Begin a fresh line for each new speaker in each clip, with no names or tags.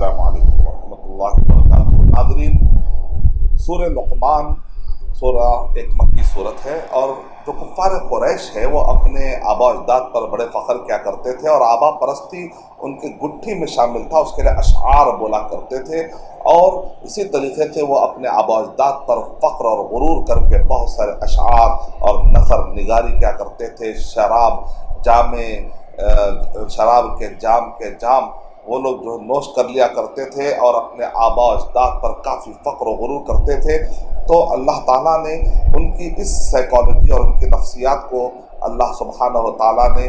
अस्सलाम वालेकुम रहमतुल्लाहि व बरकातुहू। नाज़रीन, सूरह लुक़मान सूरह एक मक्की सूरत है और जो कुफ़ार कुरैश है वो अपने आबा अजदाद पर बड़े फ़ख्र क्या करते थे और आबा परस्ती उनकी गुट्ठी में शामिल था, उसके लिए अशआर बोला करते थे और इसी तरीके से वो अपने आबा अजदाद पर फ़ख्र और गुरूर करके बहुत सारे अशआर और नसर निगारी क्या करते थे। शराब के जाम वो लोग जो नोश कर लिया करते थे और अपने आबा अजदाद पर काफ़ी फ़ख्र और गुरूर करते थे। तो अल्लाह ताला ने उनकी इस साइकोलॉजी और उनकी नफ्सियात को अल्लाह सुब्हानहू व तआला ने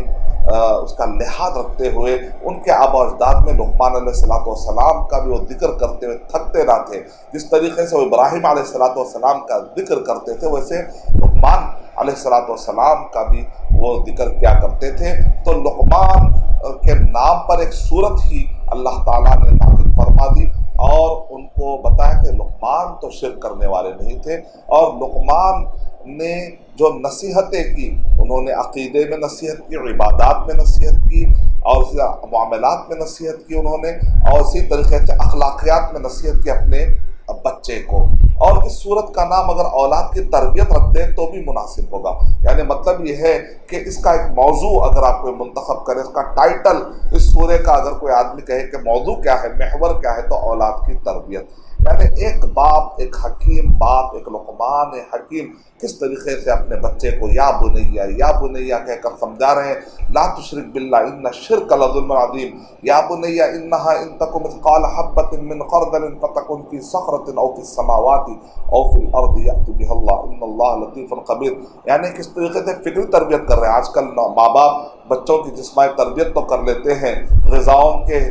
उसका लिहाज रखते हुए उनके आबा अजदाद में लुक़मान अलैहिस्सलाम का भी वो जिक्र करते हुए थकते ना थे। जिस तरीके से वो इब्राहीम अलैहिस्सलाम का जिक्र करते थे वैसे लुक़मान अलैहिस्सलाम का भी वो जिक्र क्या करते थे। तो लुक़मान के नाम पर एक सूरत ही अल्लाह ताला ने नाज़िल फरमा दी और उनको बताया कि लुक़मान तो शिर्क करने वाले नहीं थे। और लुक़मान ने जो नसीहतें की, उन्होंने अक़ीदे में नसीहत की, इबादात में नसीहत की और इसी मामलात में नसीहत की उन्होंने, और इसी तरीके से अखलाकियात में नसीहत की अपने बच्चे को। और इस सूरत का नाम अगर औलाद की तरबियत रख दें तो भी मुनासिब होगा। यानी मतलब ये है कि इसका एक मौजू अगर आप कोई मुंतखब करें, इसका टाइटल इस सूरे का अगर कोई आदमी कहे कि मौजू क्या है, महवर क्या है, तो औलाद की तरबियत। यानी एक बाप, एक हकीम बाप, एक लुक़मान हकीम किस तरीके से अपने बच्चे को या बुनैया कहकर समझा रहे हैं, ला तुशरिक बिल्लाह इन्ना शिर्क लज़ुल्मुन अज़ीम, या बुनैया इन्नहा इन तकु मिस्क़ाल हब्बतिन मिन ख़रदलिन फतकुन फ़ी सख़रतिन औ फ़िस समावाति औ फ़िल अर्दि यअति बिहल्लाह इन्नल्लाह लतीफ़ुन ख़बीर। यानी किस तरीके से फ़िक्री तरबियत कर रहे हैं। आजकल माँ बाप बच्चों की जिस्मानी तरबियत तो कर लेते हैं, ग़िज़ाओं की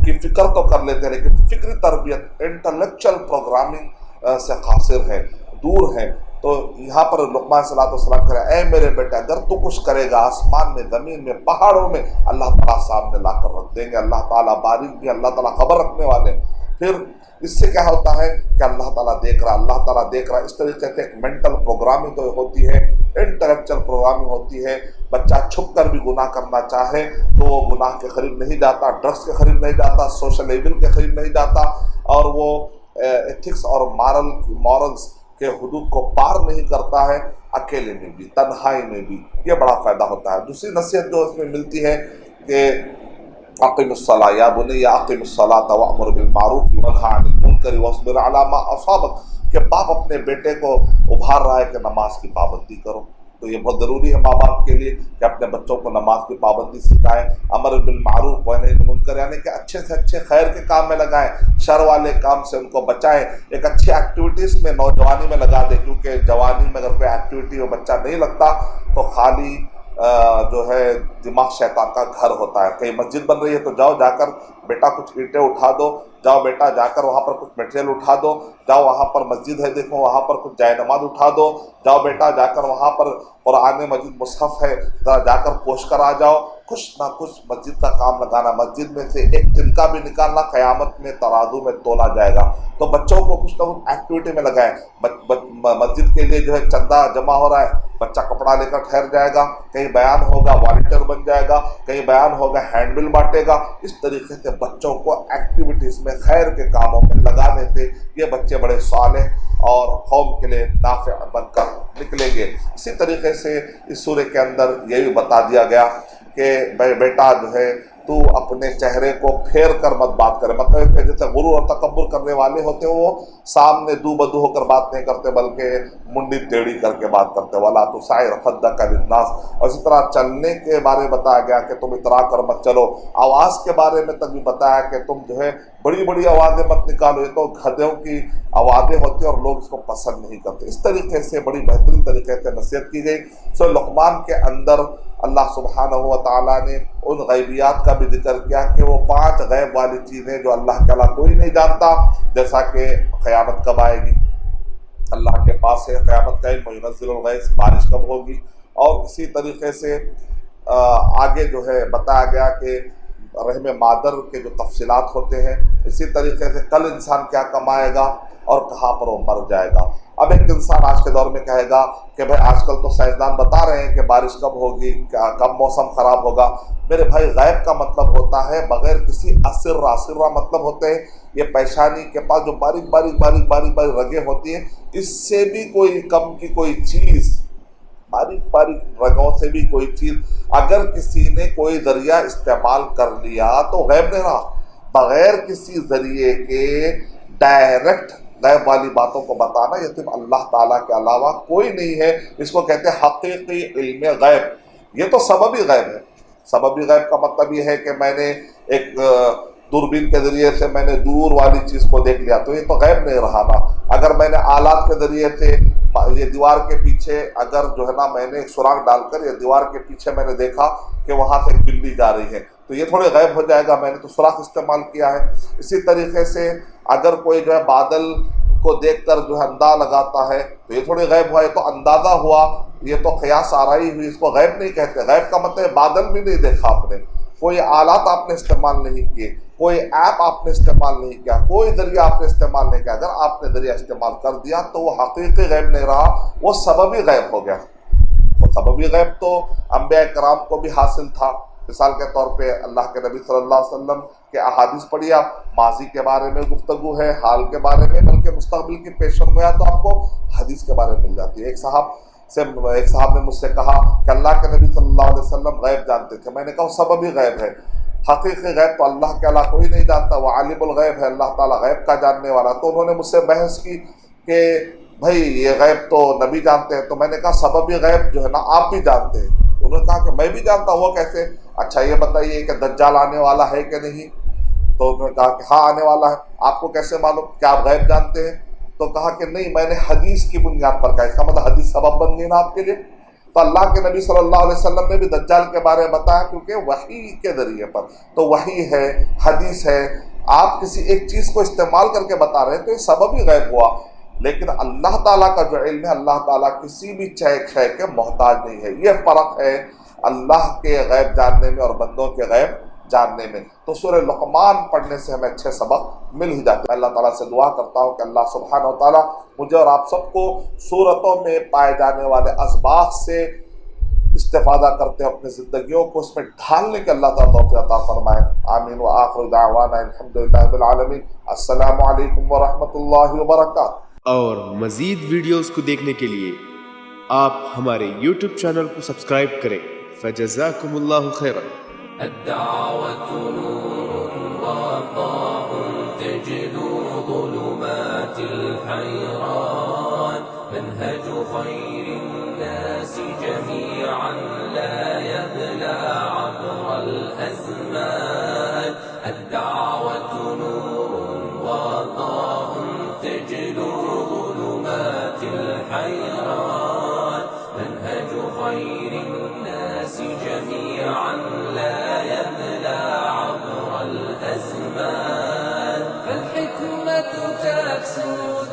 फ़िक्र तो कर लेते हैं, लेकिन फ़िक्री तरबियत इंटेलेक्चुअल प्रोग्रामिंग से क़ासिर है, दूर है। तो यहाँ पर लुक़मान सल्लल्लाहु कह रहे हैं, ऐ मेरे बेटा, अगर तू कुछ करेगा आसमान में, ज़मीन में, पहाड़ों में, अल्लाह ताला सामने ला कर रख देंगे। अल्लाह ताला बारीक भी, अल्लाह ताला खबर रखने वाले। फिर इससे क्या होता है कि अल्लाह ताला देख रहा। इस तरीके से एक मेंटल प्रोग्रामिंग तो होती है, इंटेलेक्चुअल प्रोग्रामिंग होती है। बच्चा छुप कर भी गुनाह करना चाहे तो वो गुनाह के करीब नहीं जाता, ड्रग्स के करीब नहीं जाता, सोशल एविल के करीब नहीं जाता और वो एथिक्स और मॉरल्स के हुदूद को पार नहीं करता है, अकेले में भी, तन्हाई में भी। ये बड़ा फ़ायदा होता है। दूसरी नसीहत जो इसमें मिलती है कि अक़िमुस्सलाह या बुनैया अक़िमुस्सलात वअमुर बिल मारूफ वन्हा अनिल मुनकर वस्बिर अला मा असाबक, कि बाप अपने बेटे को उभार रहा है कि नमाज की पाबंदी करो। तो ये बहुत ज़रूरी है माँ बाप के लिए कि अपने बच्चों को नमाज की पाबंदी सिखाएं, अमर बिल मारूफ व नही अनिल मुनकर, यानी कि अच्छे से अच्छे खैर के काम में लगाएं, शर वाले काम से उनको बचाएं। एक अच्छी एक्टिविटीज़ में नौजवानी में लगा दें, क्योंकि जवानी में अगर कोई एक्टिविटी में बच्चा नहीं लगता तो खाली जो है दिमाग शैतान का घर होता है। कहीं मस्जिद बन रही है तो जाओ जाकर बेटा कुछ ईंटें उठा दो, जाओ बेटा जाकर वहाँ पर कुछ मटेरियल उठा दो, जाओ वहाँ पर मस्जिद है देखो वहाँ पर कुछ जाए नमाज उठा दो, जाओ बेटा जाकर वहाँ पर कुरान मजीद मुसहफ़ है ज़रा जाकर पोष कर आ जाओ। कुछ ना कुछ मस्जिद का काम लगाना, मस्जिद में से एक तिनका भी निकालना क़यामत में तराजू में तोला जाएगा। तो बच्चों को कुछ ना कुछ एक्टिविटी में लगाएं। मस्जिद के लिए जो है चंदा जमा हो रहा है, बच्चा कपड़ा लेकर ठहर जाएगा, कहीं बयान होगा वॉलंटियर बन जाएगा, कहीं बयान होगा हैंडबिल बांटेगा। इस तरीके से बच्चों को एक्टिविटीज़ में, खैर के कामों में लगाने से ये बच्चे बड़े सालेह और कौम के लिए नाफ़िअ बनकर निकलेंगे। इसी तरीके से इस सूरे के अंदर ये भी बता दिया गया कि बेटा जो है तू अपने चेहरे को फेर कर मत बात करे। मतलब जैसे गुरूर और तकब्बुर करने वाले होते हैं वो सामने दू बदू होकर बात नहीं करते बल्कि मुंडी टेढ़ी करके बात करते, वाला तो साइर खद्दक लिन्नास। और इसी तरह चलने के बारे में बताया गया कि तुम इतरा कर मत चलो। आवाज़ के बारे में तक भी बताया कि तुम जो है बड़ी बड़ी आवाज़ें मत निकालो, ये तो गधों की आवाज़ें होती हैं और लोग इसको पसंद नहीं करते। इस तरीके से बड़ी बेहतरीन तरीके से नसीहत की गई। सो लुक़मान के अंदर अल्लाह सुब्हानहू व तआला ने उन गैबियात का भी जिक्र किया कि वो 5 गैब वाली चीज़ें जो अल्लाह के अलावा कोई नहीं जानता, जैसा कि क़यामत कब आएगी अल्लाह के पास है, क़यामत का इल्म, युनज़्ज़िलुल गैस, बारिश कब होगी। और इसी तरीके से आगे जो है बताया गया कि रहम मादर के जो तफसीलात होते हैं। इसी तरीके से कल इंसान क्या कमाएगा और कहाँ पर वो मर जाएगा। اب ایک انسان آج کے دور میں کہے گا کہ بھائی آج کل تو سائنسدان بتا رہے ہیں کہ بارش کب ہوگی، کب موسم خراب ہوگا۔ میرے بھائی غیب کا مطلب ہوتا ہے بغیر کسی اسرہ مطلب ہوتے ہیں یہ پیشانی کے پاس جو باریک باریک رگیں ہوتی ہیں، اس سے بھی کوئی کم کی کوئی چیز، باریک رگوں سے بھی کوئی چیز اگر کسی نے کوئی ذریعہ استعمال کر لیا تو غیب نہیں رہا۔ بغیر کسی ذریعے کے ڈائریکٹ غیب والی باتوں کو بتانا یہ صرف اللہ تعالیٰ کے علاوہ کوئی نہیں ہے۔ اس کو کہتے ہیں حقیقی علم غیب۔ یہ تو سببی غیب ہے۔ سببی غیب کا مطلب یہ ہے کہ میں نے ایک دوربین کے ذریعے سے میں نے دور والی چیز کو دیکھ لیا تو یہ تو غیب نہیں رہا نا۔ اگر میں نے آلات کے ذریعے سے یہ دیوار کے پیچھے اگر جو ہے نا میں نے ایک سراغ ڈال کر یہ دیوار کے پیچھے میں نے دیکھا کہ وہاں سے ایک بلی جا رہی ہے تو یہ تھوڑے غیب ہو جائے گا، میں نے تو سوراخ استعمال کیا ہے۔ اسی طریقے سے اگر کوئی جو ہے بادل کو دیکھ کر جو ہے اندازہ لگاتا ہے تو یہ تھوڑے غیب ہوا، یہ تو اندازہ ہوا، یہ تو قیاس آرائی ہوئی، اس کو غیب نہیں کہتے۔ غیب کا مطلب بادل بھی نہیں دیکھا آپ نے، کوئی آلات آپ نے استعمال نہیں کیے، کوئی ایپ آپ نے استعمال نہیں کیا، کوئی ذریعہ آپ نے استعمال نہیں کیا۔ اگر آپ نے ذریعہ استعمال کر دیا تو وہ حقیقی غیب نہیں رہا، وہ سببی غیب ہو گیا۔ وہ سببی غیب تو انبیاء کرام کو بھی حاصل تھا۔ مثال کے طور پہ اللہ کے نبی صلی اللہ علیہ وسلم کے احادیث پڑھی آپ، ماضی کے بارے میں گفتگو ہے، حال کے بارے میں، بلکہ مستقبل کی پیشن گویا تو آپ کو حدیث کے بارے میں مل جاتی ہے۔ ایک صاحب نے مجھ سے کہا کہ اللہ کے نبی صلی اللہ علیہ وسلم غیب جانتے تھے۔ میں نے کہا سببی غیب ہے، حقیقی غیب تو اللہ کے علاوہ کوئی نہیں جانتا، وہ عالم الغیب ہے، اللہ تعالیٰ غیب کا جاننے والا۔ تو انہوں نے مجھ سے بحث کی کہ بھائی یہ غیب تو نبی جانتے ہیں، تو میں نے کہا سببی غیب جو ہے نا آپ بھی جانتے ہیں۔ انہوں نے کہا کہ میں بھی جانتا ہوں، وہ کیسے؟ اچھا یہ بتائیے کہ دجال آنے والا ہے کہ نہیں؟ تو انہوں نے کہا کہ ہاں آنے والا ہے۔ آپ کو کیسے معلوم؟ کیا آپ غیب جانتے ہیں؟ تو کہا کہ نہیں، میں نے حدیث کی بنیاد پر کہا۔ اس کا مطلب حدیث سبب بن گئی نا آپ کے لیے۔ تو اللہ کے نبی صلی اللہ علیہ وسلم نے بھی دجال کے بارے میں بتایا کیونکہ وحی کے ذریعے پر، تو وحی ہے، حدیث ہے، آپ کسی ایک چیز کو استعمال کر کے بتا رہے ہیں تو یہ سبب ہی غیب ہوا۔ لیکن اللہ تعالیٰ کا جو علم ہے، اللہ تعالیٰ کسی بھی شے کے محتاج نہیں ہے۔ یہ فرق ہے اللہ کے غیب جاننے میں اور بندوں کے غیب جاننے میں۔ تو سورہ لقمان پڑھنے سے ہمیں اچھے سبق مل ہی جاتے ہیں۔ اللہ تعالیٰ سے دعا کرتا ہوں کہ اللہ سبحانہ و تعالیٰ مجھے اور آپ سب کو صورتوں میں پائے جانے والے اسباق سے استفادہ کرتے ہیں اپنی زندگیوں کو اس میں ڈھالنے کے اللہ تعالیٰ توفیق عطا فرمائے۔ آمین وآخر دعوانا الحمدللہ رب العالمین۔ السلام علیکم ورحمۃ اللہ وبرکاتہ۔
اور مزید ویڈیوز کو دیکھنے کے لیے آپ ہمارے YouTube چینل کو سبسکرائب کریں۔ فجزاکم اللہ خیرا۔
الدعوة نور وضاء تجلو ظلمات الحيران، منهج خير الناس جميعا لا يبلى عبر الأزمان. الدعوة نور وضاء تجلو ظلمات الحيران، منهج خير الناس جميعا لا يبلى عبر الأزمان. فالحكمة تكسو